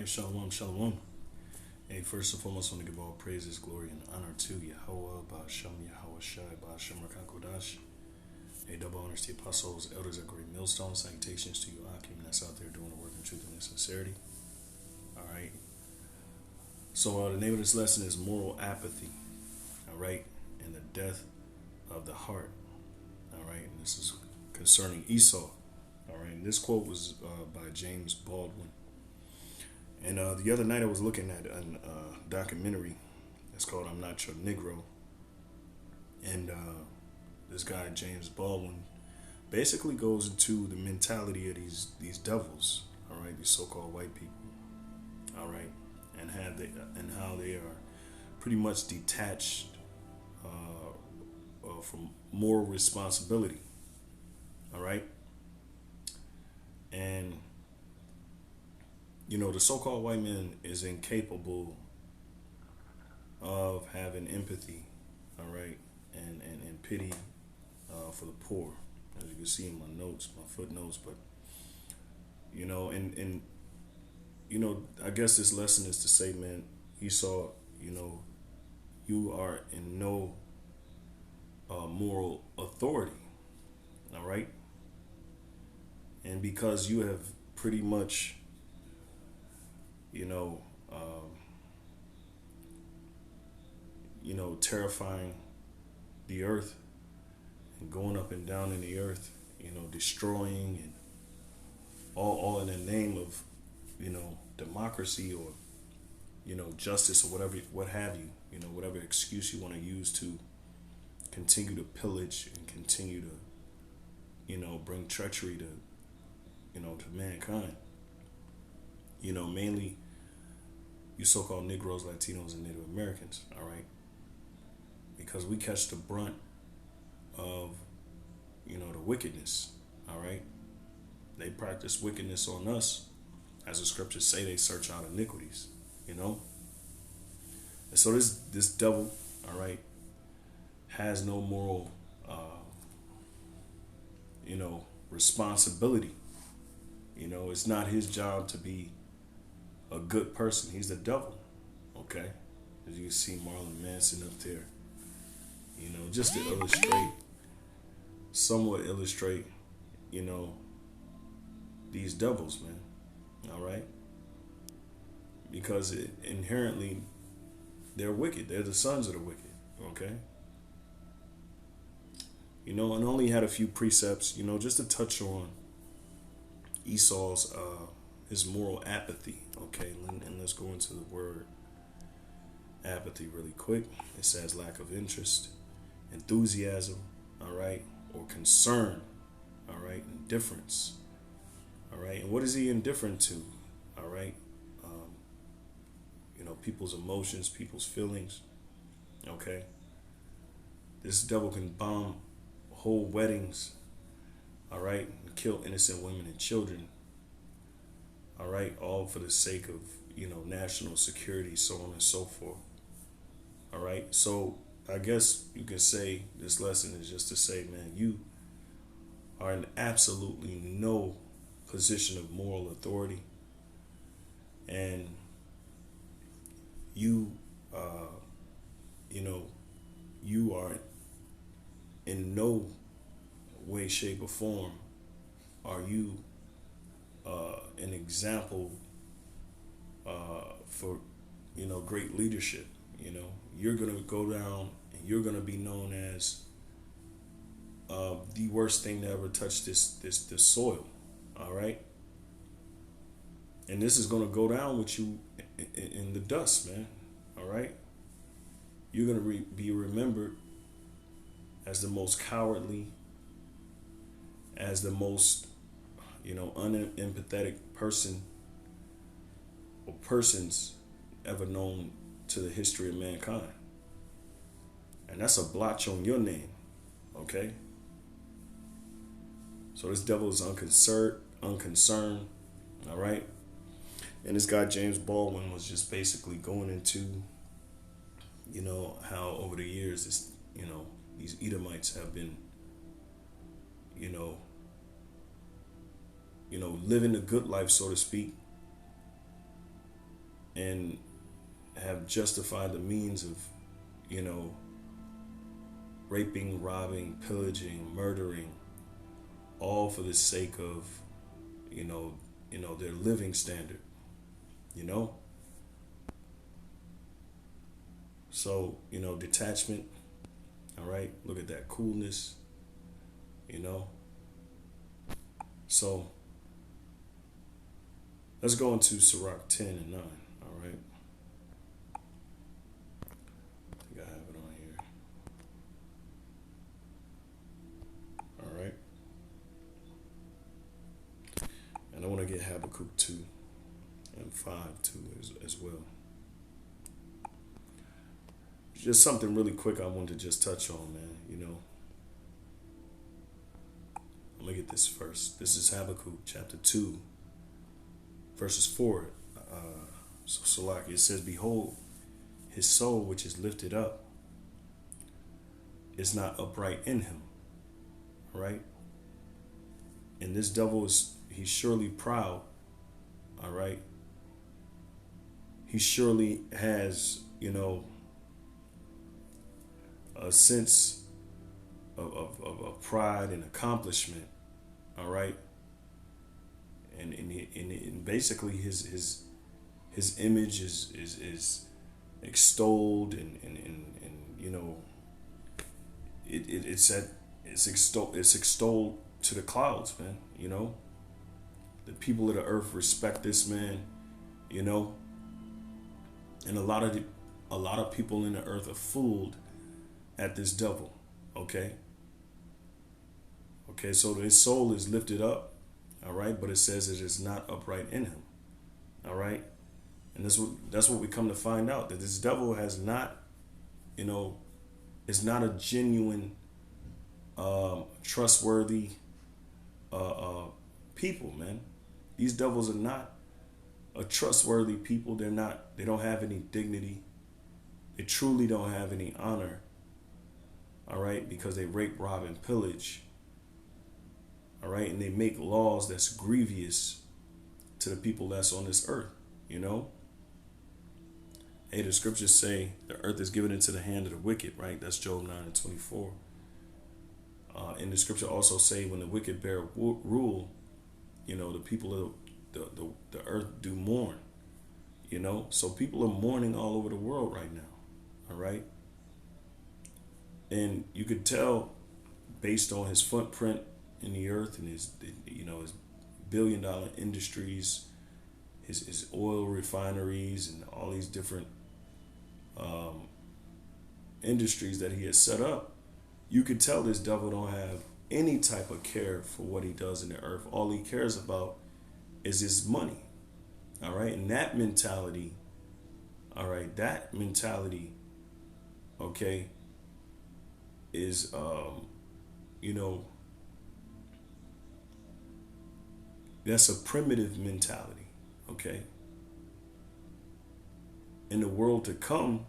right, shalom, shalom. Hey, first and foremost, I want to give all praises, glory, and honor to Yahweh, Ba'ashem, Yahweh Shai, Ba'ashem, Rakakodash. Hey, double honors to the apostles, elders at Great Millstone, salutations to you, Akim, that's out there doing the work in truth and in sincerity. All right. So, the name of this lesson is Moral Apathy, all right, and the death of the heart, all right, and this is concerning ESAU, all right, and this quote was by James Baldwin. And the other night I was looking at a documentary. It's called "I'm Not Your Negro," and this guy James Baldwin basically goes into the mentality of these devils. All right, these so-called white people. All right, and how they are pretty much detached from moral responsibility. All right, and the so-called white man is incapable of having empathy, all right, and pity for the poor, as you can see in my notes, my footnotes. But I guess this lesson is to say, man, Esau, you are in no moral authority, all right, and because you have pretty much terrifying the earth and going up and down in the earth, destroying and all in the name of, democracy or, justice or whatever, what have you, whatever excuse you want to use to continue to pillage and continue to, bring treachery to mankind. Mainly you so-called Negroes, Latinos, and Native Americans, all right? Because we catch the brunt of, the wickedness, all right? They practice wickedness on us. As the scriptures say, they search out iniquities, And so this devil, all right, has no moral, responsibility. It's not his job to be a good person. He's the devil. Okay, as you can see Marlon Manson up there. Just to somewhat illustrate, these devils, man. All right, because inherently they're wicked. They're the sons of the wicked. Okay. And only had a few precepts. Just to touch on Esau's his moral apathy. Okay, and let's go into the word apathy really quick. It says lack of interest, enthusiasm, all right, or concern, all right, indifference, all right. And what is he indifferent to? All right, people's emotions, people's feelings. Okay, this devil can bomb whole weddings, all right, and kill innocent women and children. All right, all for the sake of, national security, so on and so forth. All right, so I guess you can say this lesson is just to say, man, you are in absolutely no position of moral authority, and you, you are in no way, shape, or form are you an example for great leadership. You're gonna go down and you're gonna be known as the worst thing to ever touch this soil. All right, and this is gonna go down with you in the dust, man. All right, you're gonna be remembered as the most cowardly, as the most unempathetic person or persons ever known to the history of mankind. And that's a blotch on your name, okay? So this devil is unconcerned, all right? And this guy, James Baldwin, was just basically going into, how over the years, these Edomites have been, living a good life, so to speak, and have justified the means of, you know, raping, robbing, pillaging, murdering, all for the sake of, their living standard, you know? So, detachment, all right? Look at that coolness, you know? So, let's go into Sirach 10 and 9, all right? I think I have it on here. All right. And I want to get Habakkuk 2 and 5 too as well. Just something really quick I wanted to just touch on, man. Let me get this first. This is Habakkuk chapter 2, verses 4. So Salaki, it says, "Behold, his soul which is lifted up is not upright in him." All right? And this devil he's surely proud. All right? He surely has, a sense of pride and accomplishment. All right? And basically his image is extolled and it's extolled to the clouds, man. The people of the earth respect this man, and a lot of people in the earth are fooled at this devil. Okay, so his soul is lifted up, all right, but it says it is not upright in him. All right. And that's what we come to find out, that this devil has not, is not a genuine, trustworthy people, man. These devils are not a trustworthy people. They don't have any dignity. They truly don't have any honor. All right, because they rape, rob, and pillage. All right, and they make laws that's grievous to the people that's on this earth, Hey, the scriptures say the earth is given into the hand of the wicked, right? That's Job 9 and 24. And the scripture also say when the wicked bear rule, the people of the earth do mourn, So people are mourning all over the world right now, all right? And you could tell based on his footprint in the earth and his billion-dollar industries, his oil refineries and all these different industries that he has set up, you could tell this devil don't have any type of care for what he does in the earth. All he cares about is his money. All right. And that mentality, okay, is, that's a primitive mentality. Okay. In the world to come,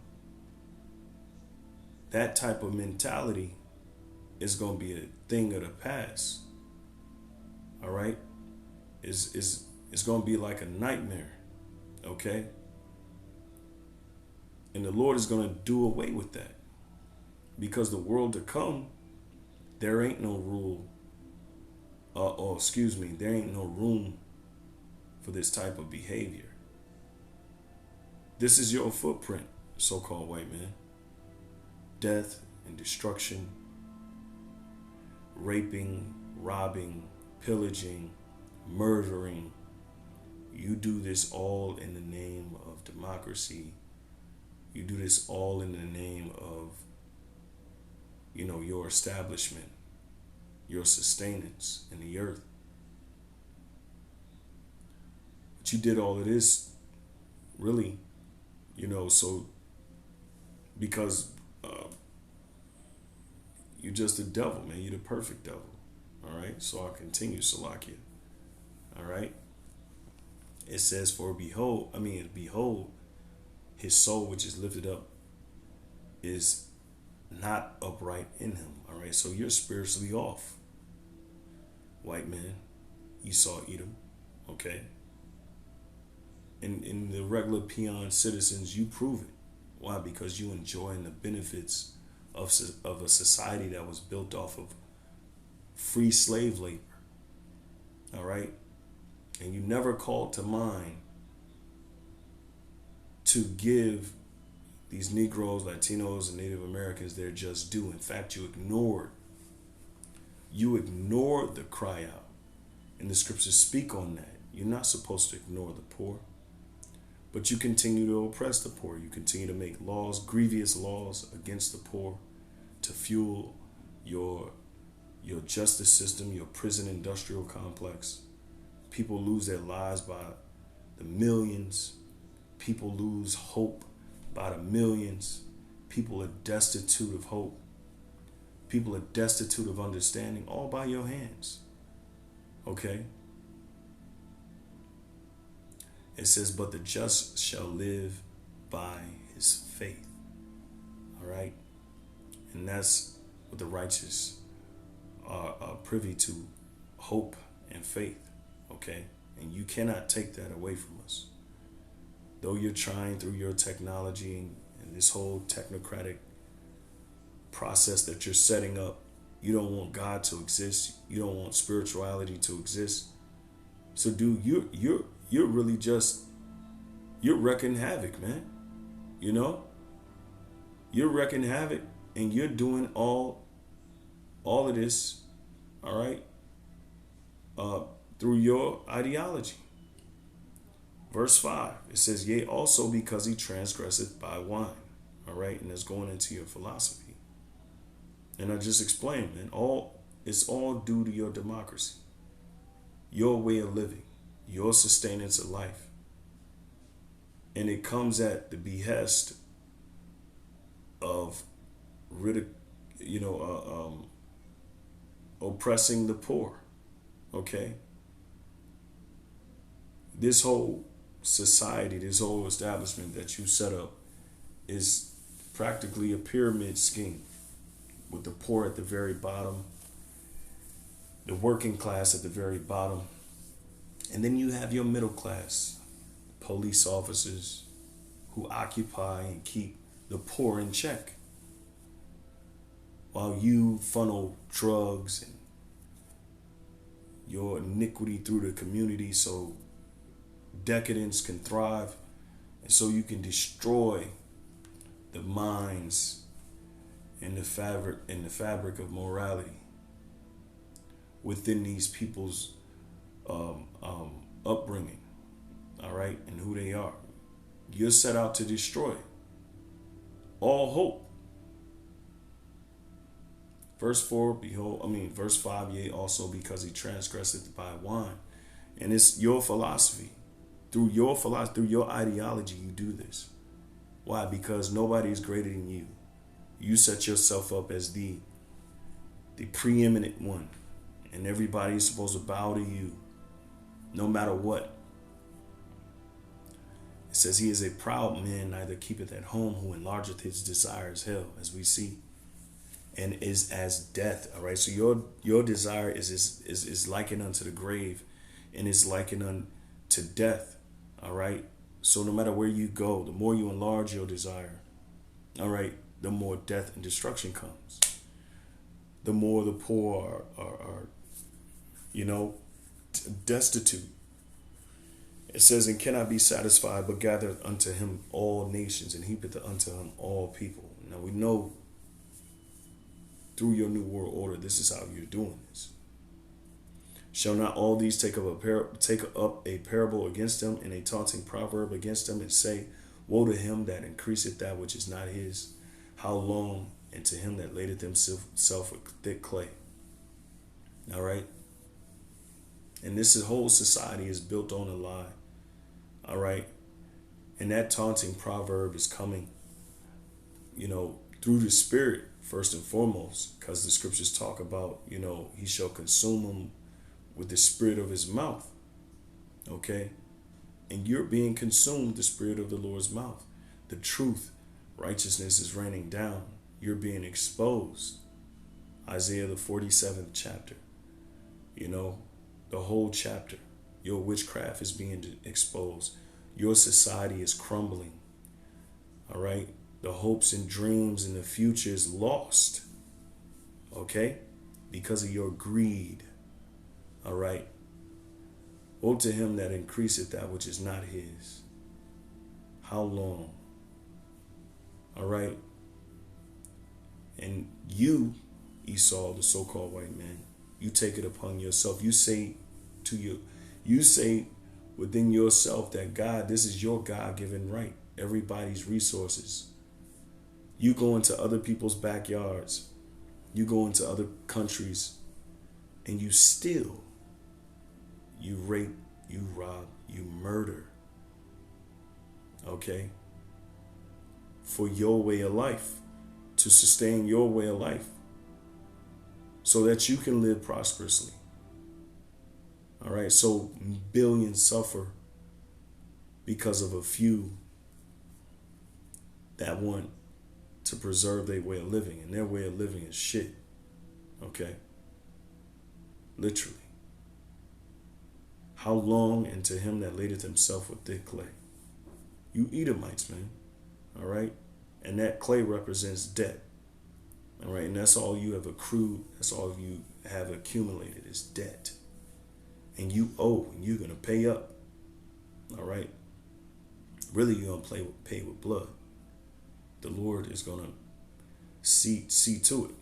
that type of mentality is going to be a thing of the past. All right? It's going to be like a nightmare. Okay? And the Lord is going to do away with that. Because the world to come, there ain't no rule. There ain't no room for this type of behavior. This is your footprint, so-called white man. Death and destruction, raping, robbing, pillaging, murdering. You do this all in the name of democracy. You do this all in the name of, your establishment, your sustenance in the earth. But you did all of this, really, so because you're just a devil, man. You're the perfect devil. All right. So I'll continue, Salakia. All right. It says, behold, his soul which is lifted up is not upright in him. All right. So you're spiritually off, white man. Esau, Edom. Okay. in the regular peon citizens, you prove it. Why? Because you enjoying the benefits of a society that was built off of free slave labor. All right? And you never called to mind to give these Negroes, Latinos, and Native Americans their just due. In fact, you ignored the cry out. And the scriptures speak on that. You're not supposed to ignore the poor. But you continue to oppress the poor. You continue to make laws, grievous laws against the poor to fuel your justice system, your prison industrial complex. People lose their lives by the millions. People lose hope by the millions. People are destitute of hope. People are destitute of understanding, all by your hands. Okay? It says, but the just shall live by his faith. All right? And that's what the righteous are privy to, hope and faith. Okay? And you cannot take that away from us. Though you're trying through your technology and this whole technocratic process that you're setting up, you don't want God to exist. You don't want spirituality to exist. So, dude, you're really just, you're wrecking havoc, man. You know? You're wrecking havoc, and you're doing all of this, all right, through your ideology. Verse 5, it says, yea, also because he transgresseth by wine. All right, and that's going into your philosophy. And I just explained, man, it's all due to your democracy, your way of living, your sustenance of life. And it comes at the behest of oppressing the poor. Okay? This whole society, this whole establishment that you set up is practically a pyramid scheme, with the poor at the very bottom, the working class at the very bottom, and then you have your middle class, police officers who occupy and keep the poor in check, while you funnel drugs and your iniquity through the community so decadence can thrive, and so you can destroy the minds and the fabric of morality within these people's upbringing, all right, and who they are. You're set out to destroy all hope. Verse 5, yea, also because he transgresseth by wine. And it's your philosophy. Through your ideology, you do this. Why? Because nobody is greater than you. You set yourself up as the preeminent one, and everybody is supposed to bow to you, no matter what. It says, he is a proud man, neither keepeth at home, who enlargeth his desires hell, as we see, and is as death. All right. So your desire is likened unto the grave, and is likened unto death. All right. So no matter where you go, the more you enlarge your desire, all right, the more death and destruction comes. The more the poor are destitute. It says, and cannot be satisfied, but gathereth unto him all nations, and heapeth unto him all people. Now we know through your new world order, this is how you're doing this. Shall not all these take up a parable against them, and a taunting proverb against them, and say, woe to him that increaseth that which is not his, how long, and to him that ladeth himself with thick clay. All right. And this whole society is built on a lie. All right. And that taunting proverb is coming, through the Spirit, first and foremost, because the scriptures talk about, he shall consume them with the spirit of his mouth. Okay. And you're being consumed with the spirit of the Lord's mouth. The truth, righteousness is raining down. You're being exposed. Isaiah, the 47th chapter, the whole chapter. Your witchcraft is being exposed. Your society is crumbling. All right. The hopes and dreams in the future is lost. Okay. Because of your greed. All right. Woe to him that increaseth that which is not his. How long? All right. And you, Esau, the so-called white man, you take it upon yourself. You say within yourself that God, this is your God-given right. Everybody's resources. You go into other people's backyards. You go into other countries and you steal. You rape, you rob, you murder. Okay? For your way of life, to sustain your way of life, so that you can live prosperously. All right? So billions suffer because of a few that want to preserve their way of living, and their way of living is shit. Okay? Literally. How long, and to him that ladeth himself with thick clay. You Edomites, man. All right? And that clay represents debt. All right? And that's all you have accrued. That's all you have accumulated is debt. And you owe, and you're going to pay up. All right? Really, you're going to pay with blood. The Lord is going to see to it.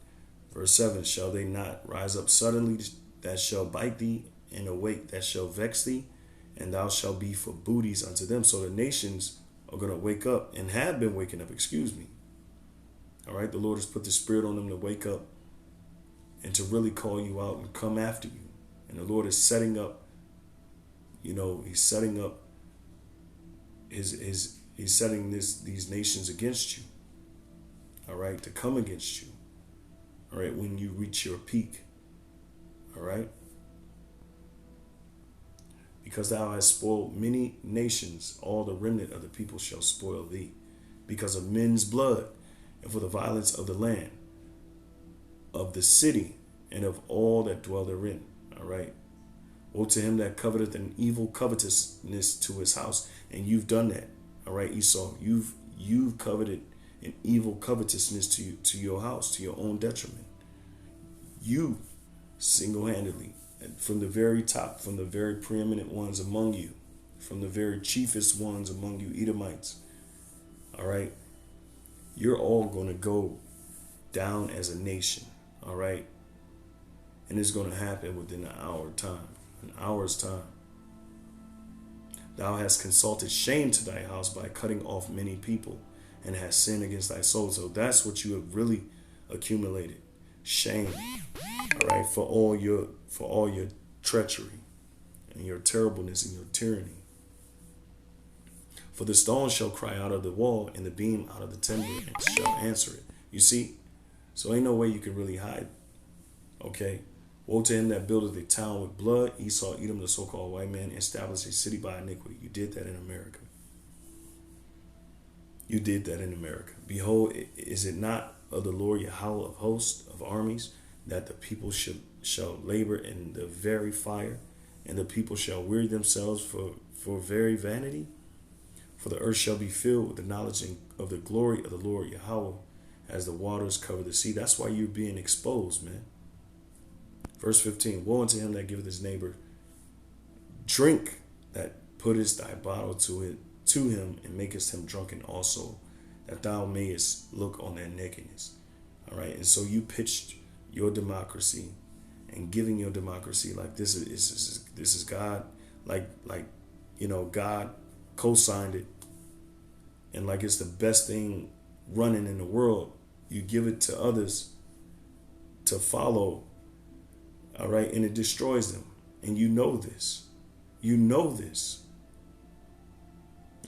Verse 7, shall they not rise up suddenly that shall bite thee, and awake that shall vex thee, and thou shalt be for booties unto them. So the nations are going to wake up, and have been waking up, All right, the Lord has put the Spirit on them to wake up and to really call you out and come after you. And the Lord is setting up, he's setting up he's setting these nations against you. All right, to come against you. All right, when you reach your peak. All right. Because thou hast spoiled many nations, all the remnant of the people shall spoil thee, because of men's blood, and for the violence of the land, of the city, and of all that dwell therein. All right. Woe to him that coveteth an evil covetousness to his house, and you've done that. All right, Esau, you've coveted an evil covetousness to your house, to your own detriment. You single-handedly. And from the very top, from the very preeminent ones among you, from the very chiefest ones among you, Edomites, all right, you're all going to go down as a nation, all right? And it's going to happen within an hour's time. Thou hast consulted shame to thy house by cutting off many people, and hast sinned against thy soul. So that's what you have really accumulated. Shame, all right, for all your treachery and your terribleness and your tyranny. For the stone shall cry out of the wall, and the beam out of the timber, and shall answer it. You see? So ain't no way you can really hide. Okay? Woe to him that buildeth a town with blood. Esau, Edom, the so-called white man, established a city by iniquity. You did that in America. You did that in America. Behold, is it not of the Lord Yahweh of hosts, of armies, that the people shall labor in the very fire, and the people shall weary themselves for very vanity? For the earth shall be filled with the knowledge of the glory of the Lord Yahweh, as the waters cover the sea. That's why you're being exposed, man. Verse 15, woe unto him that giveth his neighbor drink, that puttest thy bottle to him, and makest him drunken also, that thou mayest look on their nakedness. All right, and so you pitched your democracy and giving your democracy like this is God, like God co-signed it, and like it's the best thing running in the world. You give it to others to follow, all right, and it destroys them. And you know this.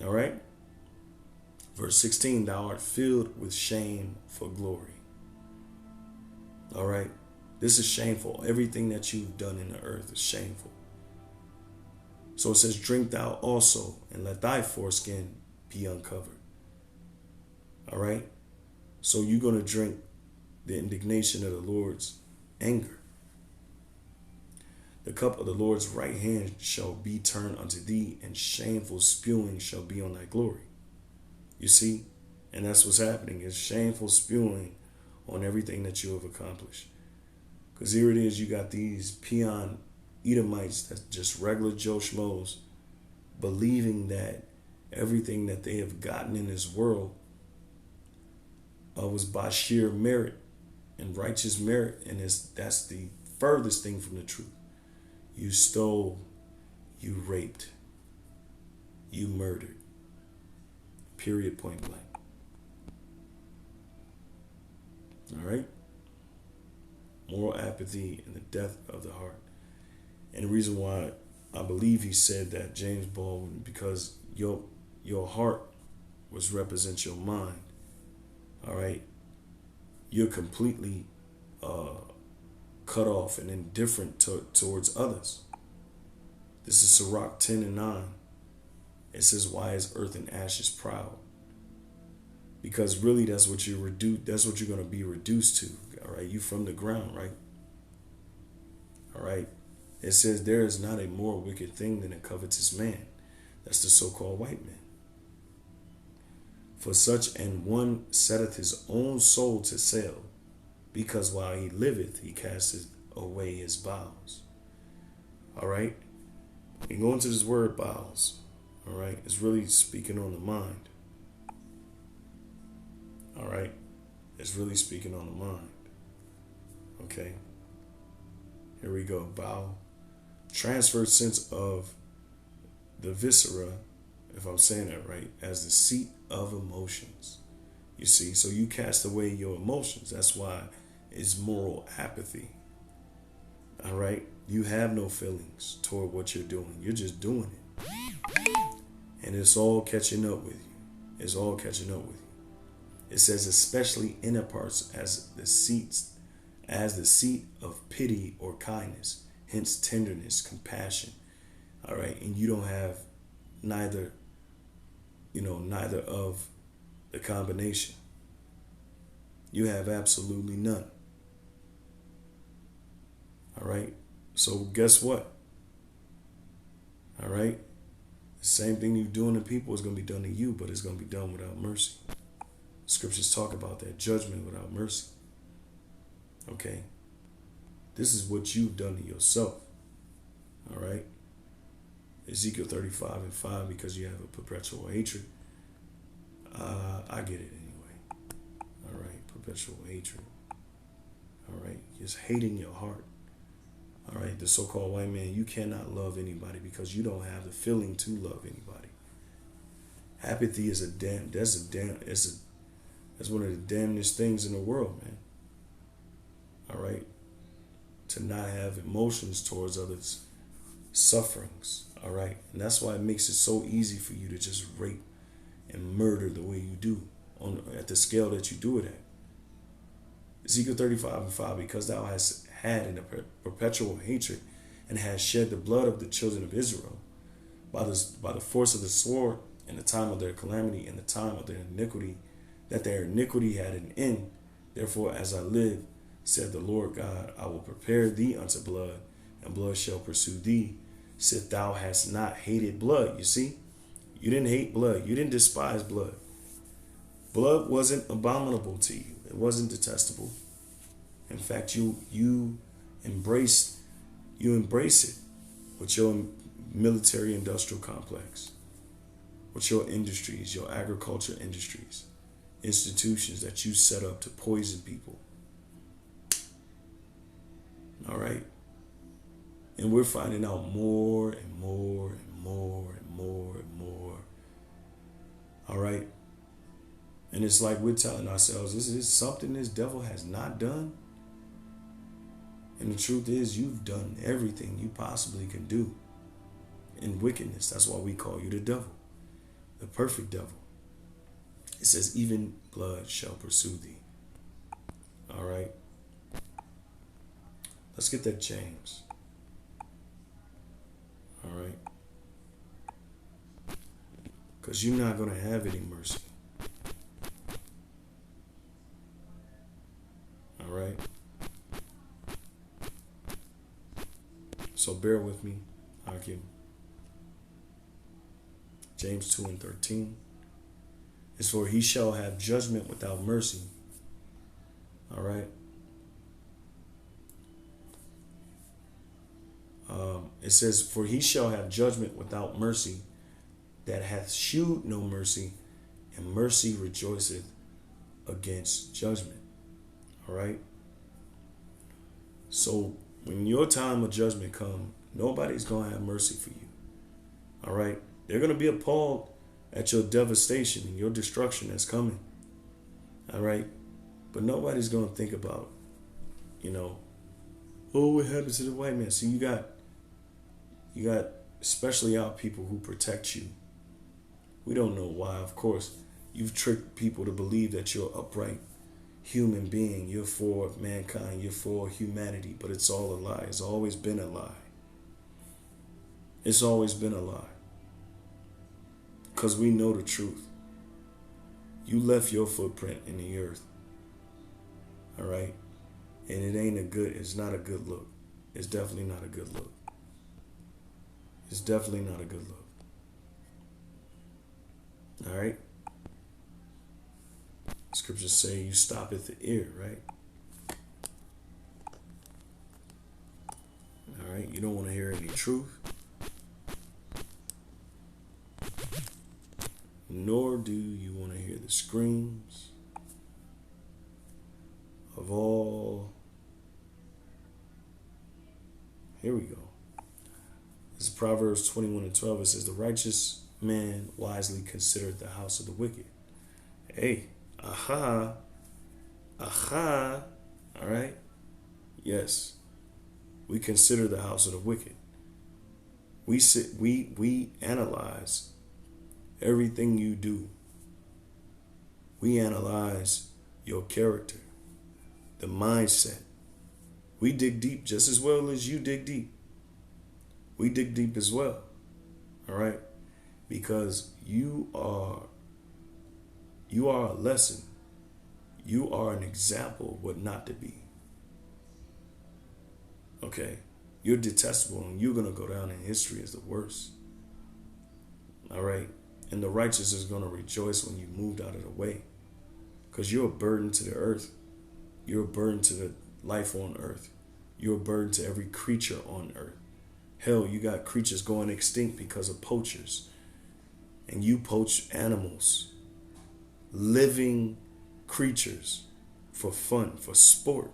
All right. Verse 16, thou art filled with shame for glory. All right. This is shameful. Everything that you've done in the earth is shameful. So it says, drink thou also, and let thy foreskin be uncovered. All right. So you're going to drink the indignation of the Lord's anger. The cup of the Lord's right hand shall be turned unto thee, and shameful spewing shall be on thy glory. You see? And that's what's happening, is shameful spewing on everything that you have accomplished. Because here it is, you got these peon Edomites that's just regular Joe Schmoes, believing that everything that they have gotten in this world was by sheer merit and righteous merit, and that's the furthest thing from the truth. You stole, you raped, you murdered. Period, point blank. All right? Moral apathy and the death of the heart. And the reason why I believe he said that, James Baldwin, because your heart was represents your mind. All right? You're completely cut off and indifferent towards others. This is Sirach 10:9. It says, why is earth and ashes proud? Because really that's what you're going to be reduced to. All right, you from the ground, right? All right. It says there is not a more wicked thing than a covetous man. That's the so-called white man. For such an one setteth his own soul to sale, because while he liveth, he casteth away his bowels. All right? You go into this word bowels. All right? It's really speaking on the mind. All right? It's really speaking on the mind. Okay? Here we go. Bowel. Transferred sense of the viscera, if I'm saying that right, as the seat of emotions. You see, so you cast away your emotions. That's why it's moral apathy. All right? You have no feelings toward what you're doing. You're just doing it. And it's all catching up with you. It's all catching up with you. It says, especially inner parts as the seat of pity or kindness, hence tenderness, compassion. All right? And you don't have neither of the combination. You have absolutely none. All right? So guess what? All right? The same thing you're doing to people is going to be done to you, but it's going to be done without mercy. Scriptures talk about that, judgment without mercy. Okay? This is what you've done to yourself. All right? Ezekiel 35:5, because you have a perpetual hatred. I get it anyway. All right? Perpetual hatred. All right? Just hating your heart. All right? The so-called white man, you cannot love anybody because you don't have the feeling to love anybody. Apathy is that's one of the damnedest things in the world, man. All right? To not have emotions towards others' sufferings. All right? And that's why it makes it so easy for you to just rape and murder the way you do at the scale that you do it at. Ezekiel 35:5, because thou hast had in a perpetual hatred and hast shed the blood of the children of Israel by the force of the sword in the time of their calamity, in the time of their iniquity, that their iniquity had an end. Therefore, as I live, said the Lord God, I will prepare thee unto blood, and blood shall pursue thee, sith thou hast not hated blood. You see? You didn't hate blood. You didn't despise blood. Blood wasn't abominable to you. It wasn't detestable. In fact, you embrace it with your military industrial complex, with your industries, your agriculture industries, institutions that you set up to poison people. All right? And we're finding out more and more and more and more and more. All right? And it's like we're telling ourselves, this is something this devil has not done. And the truth is, you've done everything you possibly can do in wickedness. That's why we call you the devil, the perfect devil. It says, even blood shall pursue thee. All right? Let's get that James. All right? Because you're not going to have any mercy. All right? So bear with me. Hakim. James 2:13. It's for he shall have judgment without mercy. All right. It says, for he shall have judgment without mercy, that hath shewed no mercy, and mercy rejoiceth against judgment. All right. So when your time of judgment comes, nobody's going to have mercy for you. All right. They're going to be appalled at your devastation and your destruction that's coming. All right. But nobody's going to think about, oh, what happens to the white man? See, you got especially our people who protect you. We don't know why. Of course, you've tricked people to believe that you're upright human being. You're for mankind. You're for humanity. But it's all a lie. It's always been a lie. It's always been a lie. Because we know the truth. You left your footprint in the earth. All right? And it's not a good look. It's definitely not a good look. It's definitely not a good look. All right? Scriptures say you stop at the ear, right? All right? You don't want to hear any truth. Nor do you want to hear the screams of all. Here we go. This is Proverbs 21:12. It says, the righteous man wisely considereth the house of the wicked. Hey, aha. All right? Yes. We consider the house of the wicked. We analyze everything you do. We analyze your character, the mindset. We dig deep just as well as you dig deep. We dig deep as well. All right? Because you are a lesson. You are an example of what not to be. Okay? You're detestable and you're going to go down in history as the worst. All right? And the righteous is going to rejoice when you moved out of the way. Because you're a burden to the earth. You're a burden to the life on earth. You're a burden to every creature on earth. Hell, you got creatures going extinct because of poachers. And you poach animals. Living creatures for fun, for sport.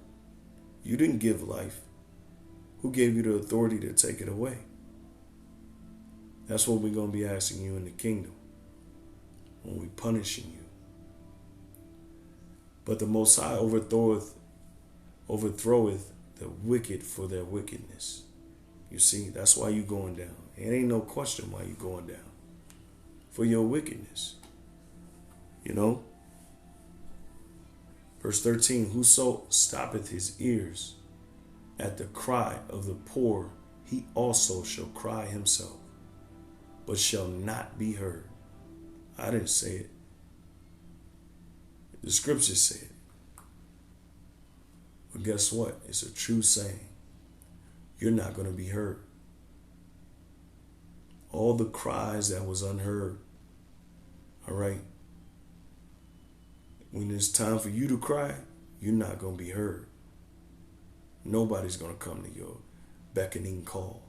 You didn't give life. Who gave you the authority to take it away? That's what we're going to be asking you in the kingdom. When we're punishing you. But the Most High overthroweth the wicked for their wickedness. You see, that's why you're going down. It ain't no question why you're going down. For your wickedness. Verse 13, whoso stoppeth his ears at the cry of the poor, he also shall cry himself, but shall not be heard. I didn't say it. The scriptures say it. But guess what? It's a true saying. You're not going to be heard. All the cries that was unheard. All right? When it's time for you to cry, you're not going to be heard. Nobody's going to come to your beckoning call.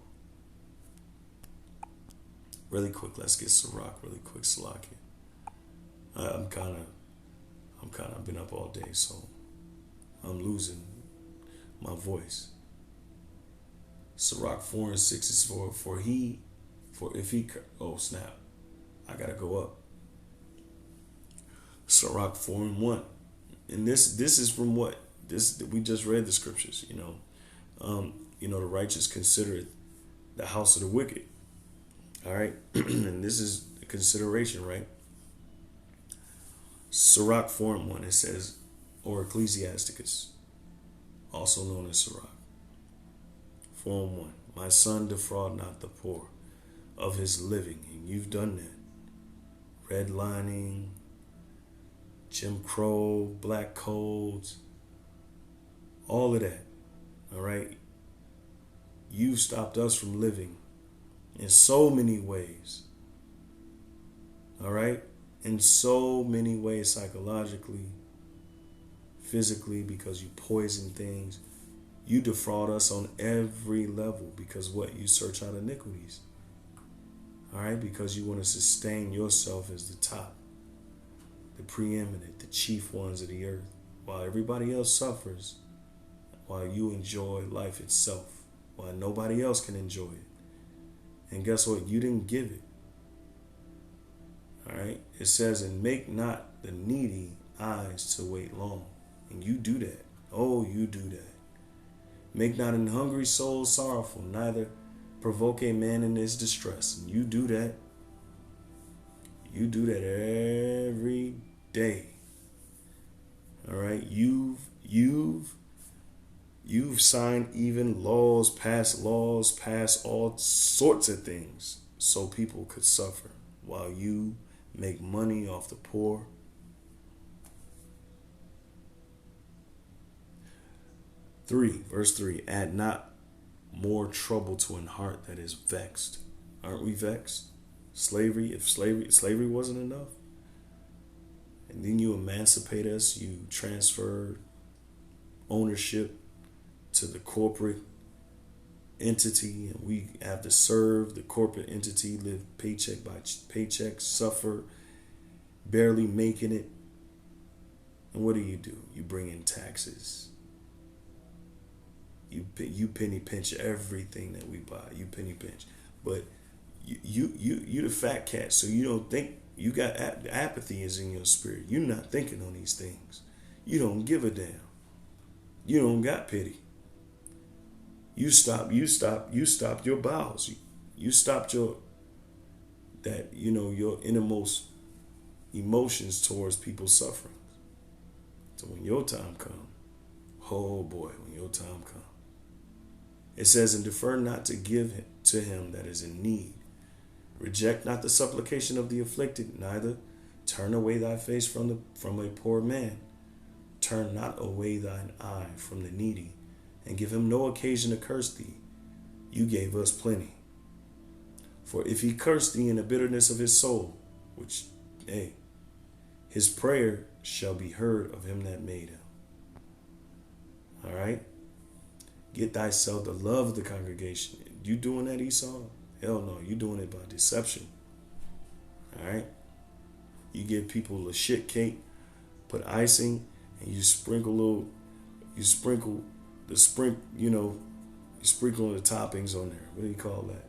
Really quick, let's get Sirach really quick, Salakia. I've been up all day, so I'm losing my voice. Sirach 4 and 6 is oh snap, I gotta go up. Sirach 4 and 1. And this is from what? We just read the scriptures, the righteous consider it the house of the wicked. All right. And this is the consideration, right? Sirach 4 and 1, it says, or Ecclesiasticus, also known as Sirach 4 and 1. My son, defraud not the poor of his living. And you've done that. Redlining, Jim Crow, black codes, all of that. All right. you've stopped us from living in so many ways. All right? In so many ways, psychologically, physically, because you poison things. You defraud us on every level because what? You search out iniquities. All right? Because you want to sustain yourself as the top, the preeminent, the chief ones of the earth, while everybody else suffers, while you enjoy life itself, while nobody else can enjoy it. And guess what? You didn't give it. All right? It says, and make not the needy eyes to wait long. And you do that. Oh, you do that. Make not an hungry soul sorrowful, neither provoke a man in his distress. And you do that. You do that every day. All right? You've signed even laws, passed all sorts of things so people could suffer while you make money off the poor. Verse 3, add not more trouble to an heart that is vexed. Aren't we vexed? If slavery wasn't enough, and then you emancipate us, you transfer ownership to the corporate entity, and we have to serve the corporate entity, live paycheck by paycheck, suffer, barely making it. And what do? You bring in taxes. You penny pinch everything that we buy. You penny pinch, but you the fat cat, so you don't think. You got apathy is in your spirit. You're not thinking on these things. You don't give a damn. You don't got pity. You stopped your bowels. You stopped your innermost emotions towards people's suffering. So when your time comes, oh boy, when your time comes, it says, and defer not to give to him that is in need. Reject not the supplication of the afflicted, neither turn away thy face from a poor man. Turn not away thine eye from the needy, and give him no occasion to curse thee. You gave us plenty. For if he curse thee in the bitterness of his soul, which, his prayer shall be heard of him that made him. All right? Get thyself the love of the congregation. You doing that, ESAU? Hell no, you doing it by deception. All right? You give people a shit cake, put icing, and you sprinkle the sprinkle the toppings on there. What do you call that?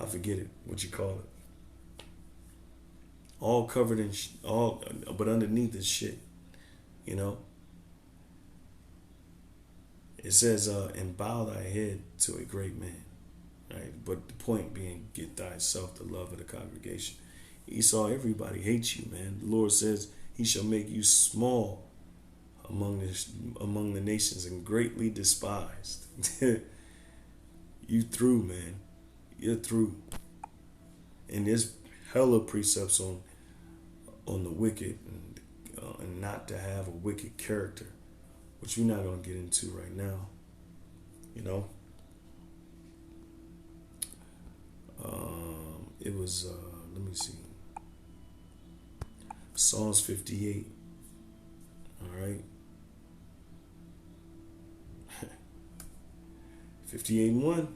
I forget it. What you call it? All covered in but underneath is shit. It says, and bow thy head to a great man. Right? But the point being, get thyself the love of the congregation. ESAU, everybody hates you, man. The Lord says he shall make you small among the nations and greatly despised. You through, man. You're through. And there's hella precepts on the wicked and not to have a wicked character, which we're not going to get into right now. It was, let me see, Psalms 58. All right. 58:1.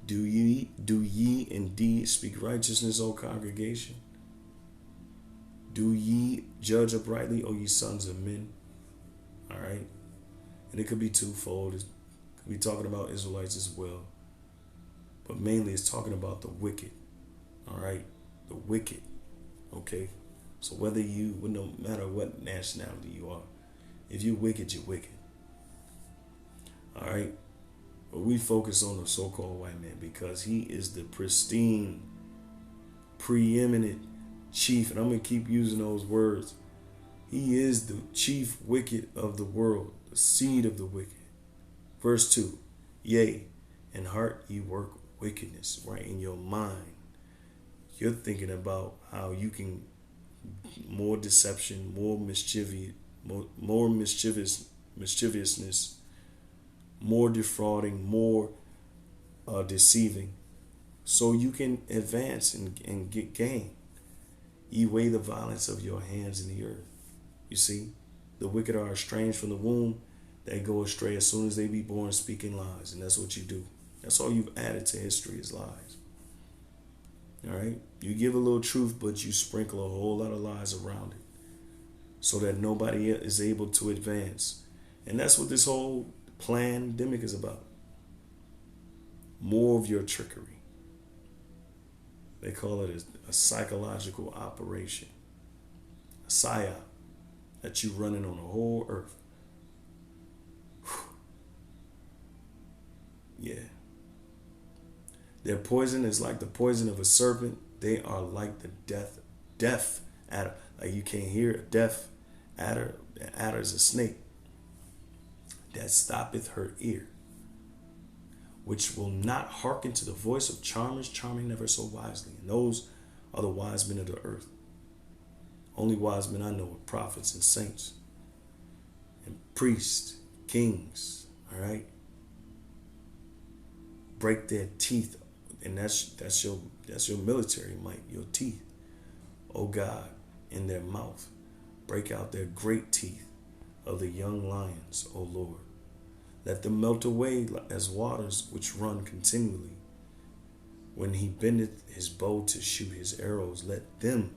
Do ye indeed speak righteousness, O congregation? Do ye judge uprightly, O ye sons of men? All right. And it could be twofold. It could be talking about Israelites as well. But mainly it's talking about the wicked. All right. The wicked. Okay. So no matter what nationality you are, if you're wicked, you're wicked. All right. But we focus on the so-called white man because he is the pristine, preeminent chief. And I'm going to keep using those words. He is the chief wicked of the world, the seed of the wicked. Verse 2, yea, in heart ye work wickedness, right? In your mind, you're thinking about how you can more deception, more mischievousness, more defrauding, more deceiving, so you can advance and get gain. Ye weigh the violence of your hands in the earth. You see, the wicked are estranged from the womb. They go astray as soon as they be born, speaking lies. And that's what you do. That's all you've added to history is lies. All right? You give a little truth, but you sprinkle a whole lot of lies around it so that nobody is able to advance. And that's what this whole pandemic is about. More of your trickery. They call it a psychological operation, a psyop that you running on the whole earth. Yeah. Their poison is like the poison of a serpent. They are like the deaf adder. Like you can't hear a deaf adder. The adder is a snake that stoppeth her ear, which will not hearken to the voice of charmers, charming never so wisely. And those are the wise men of the earth. Only wise men I know are prophets and saints and priests, kings, all right? Break their teeth, and that's your military might, your teeth. Oh God, in their mouth, break out their great teeth of the young lions, O Lord. Let them melt away as waters which run continually. When he bendeth his bow to shoot his arrows, let them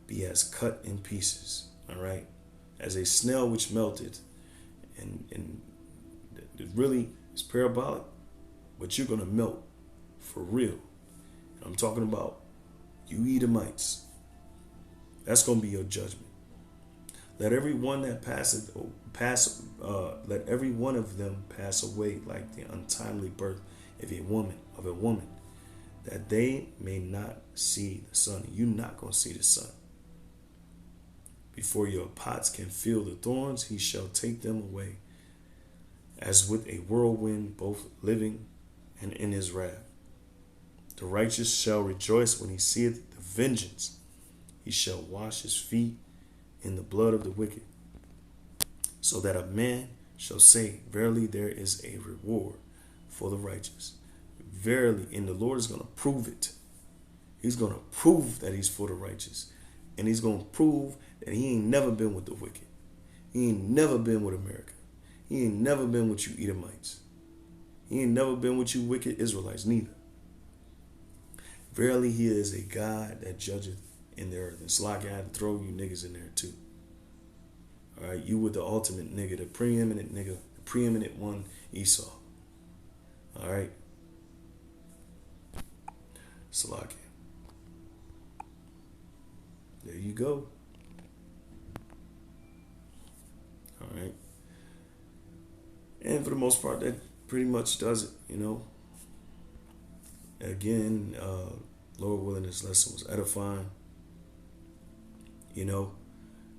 be as cut in pieces. All right? As a snail which melted. And it really is parabolic, but you're going to melt for real. I'm talking about you Edomites. That's going to be your judgment. Let every one that let every one of them pass away like the untimely birth of a woman, that they may not see the sun. You're not going to see the sun. Before your pots can feel the thorns, he shall take them away, as with a whirlwind, both living and in his wrath. The righteous shall rejoice when he seeth the vengeance. He shall wash his feet in the blood of the wicked, so that a man shall say, verily there is a reward for the righteous. Verily, and the Lord is going to prove it. He's going to prove that he's for the righteous. And he's going to prove that he ain't never been with the wicked. He ain't never been with America. He ain't never been with you Edomites. He ain't never been with you wicked Israelites neither. Verily, he is a God that judgeth in the earth. And Slack, I had to throw you niggas in there too. All right, you with the ultimate nigga, the preeminent nigga, the preeminent one, ESAU. All right. Slack. There you go. All right. And for the most part, that pretty much does it, you know. Again, Lord willing, this lesson was edifying. You know,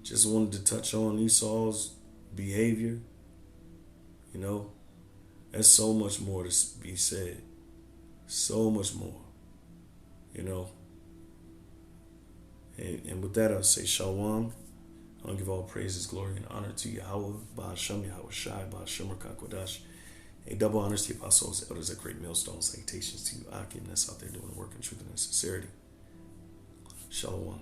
just wanted to touch on Esau's behavior. You know, there's so much more to be said. So much more. You know. And with that, I'll say Shalom. I want to give all praises, glory, and honor to Yahweh, Ba'ashem, Yahweh Shai, Ba'ashem, Rakakodash. A double honors to the apostles, elders at great millstones. Salutations to you, Akim, that's out there doing the work in truth and in sincerity. Shalom.